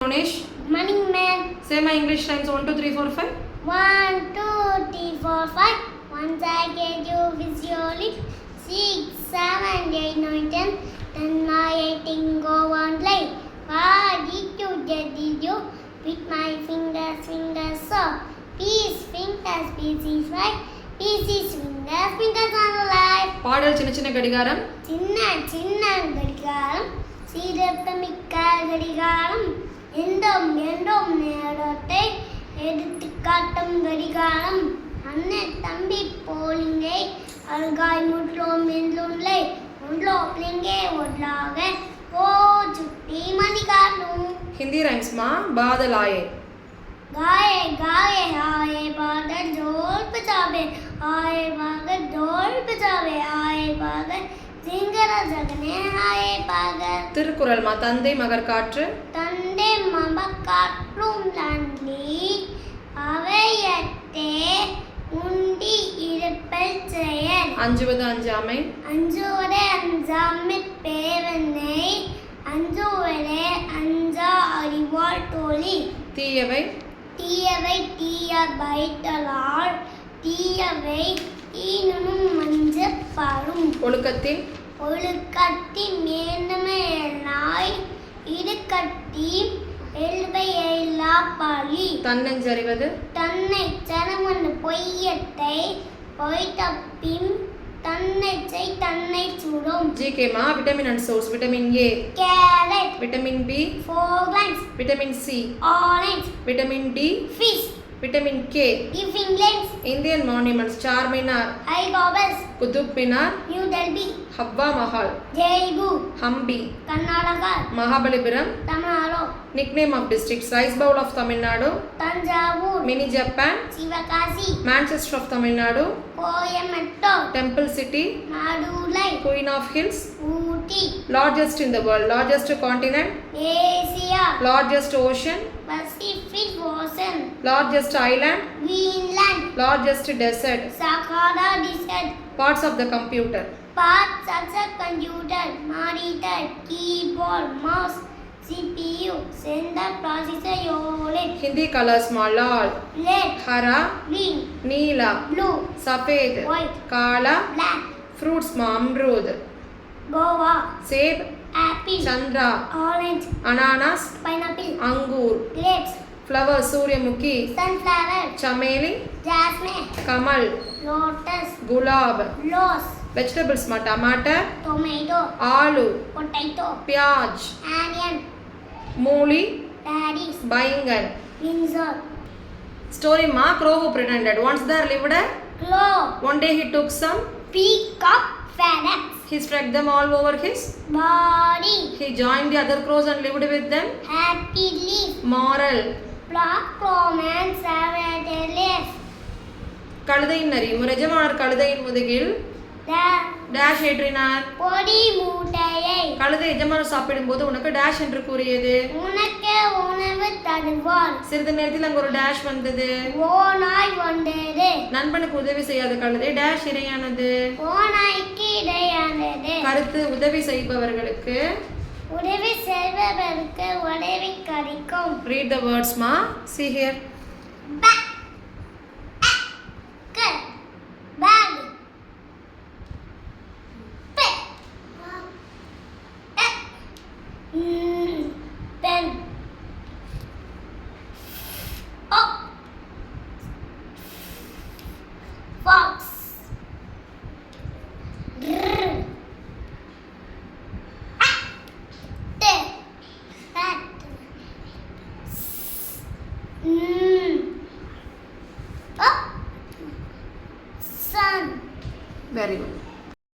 Monish. Good morning, ma'am. Say my English rhymes 1, 2, 3, 4, 5. 1, 2, 3, 4, 5. Once I get you visually. 6, 7, 8, 9, 10. Then I think go on play. What did you? With my fingers so. Peace, fingers, pieces, right? Pieces, fingers on life. பாடல் சின்ன சின்ன கடிகாரம். சின்ன கடிகாரம். சீரப்பமிக்க கடிகாரம். எந்தோம் நேரத்தை எடுத்து காட்டும் கடிகாரம். அண்ணன் தம்பி போலிங்கே அழகாய் முற்றோம் என்றுள்ளே ஒன்றோ பிள்ளைங்கே ஒன்றாக ஓ சுட்டி மணி காட்டும். हिंदी rhymes मा बादल आए. गाए आए बादल ढोल बजावे आए बादल ढोल बजावे आए बादल सिंगर जगने आए बादल. திருக்குறள் மா தந்தை மகர் காற்று. தந்தை மகர் காற்றும் நன்றி அவையத்தே உண்டி இருப்பல் செயல். அஞ்சுவது அஞ்சாமை. அஞ்சுவதே அஞ்சாமை பேரனை அஞ்சுவதே அஞ்சா அறிவாள் தோழி. தீயவை தீய பைத்தலால் தீயவை தீனும் மஞ்சப்படும். ஒழுக்கத்தின் மேன்மையாய் இடுக்கட்டி எழுவை எல்லா பழி. தன்னஞ்சறிவது தன்னை சரமன் பொய்யத்தை பொய் தப்பின் தன்னை சுடும். जीके मा vitamin and source. Vitamin A, carrot, vitamin B, ஃப்ராக்லன்ஸ், vitamin C, orange, vitamin D, fish, vitamin K. லிவிங் லென்ஸ், इंडियन मॉन्यूमेंट्स चार मीनार, ஐகாபஸ், Qutub Minar, New Delhi, Hawa Mahal, Jaipur, Hampi, Karnataka, Mahabalipuram. Tamil Nadu, Nickname of districts: Rice Bowl of Tamil Nadu, Thanjavur, Mini Japan, Sivakasi, Manchester of Tamil Nadu, Coimbatore, Temple City, Madurai, Queen of Hills, Ooty, largest in the world, largest continent, Asia, largest ocean, Pacific ocean, largest island, Greenland, largest desert. Sahara dessert. Parts of the computer: Parts of the computer: monitor, keyboard, mouse, CPU, sender, processor, unit. Hindi colors ma lal, Red, hara, green, neela, blue, safed, white, kala. black. Fruits ma amrud, Guava, seb, apple, chandra, orange, ananas, pineapple, angur. grapes, Flowers: Suryamukhi, sunflower, chameli, jasmine, kamal, lotus, gulab. rose. Vegetables ma tomato, Tomato, aloo, potato, pyaj, onion, mooli, radish, baingan. brinjal. Story ma crow who pretended. Once there lived a. Glow, One day he took some. peacock, feathers, He struck them all over his. body, He joined the other crows and lived with them. happily. Moral: Black romance, savage. கழுதையின் நரி. எஜமானர் கழுதையின் முதுகில் dash ஏற்றினார். பொடி மூட்டையை கழுதை எஜமானர் சாப்பிடும்போது உனக்கு டேஷ் என்று கூறியது. உனக்கு உணவு தருவார். சிறிது நேரத்தில் அங்கு ஒரு டேஷ் வந்தது. ஓநாய் வந்தது. நண்பனுக்கு உதவி செய்யாத கழுதை டேஷ் இரையானது. ஓநாய்க்கு இடையானது. கருத்து: உதவி செய்பவர்களுக்கு உதவி செய்பவருக்கு உதவி கிடைக்கும். Read the words ma. See here. Bag, bag, pen, fox, hat, sun. Very good.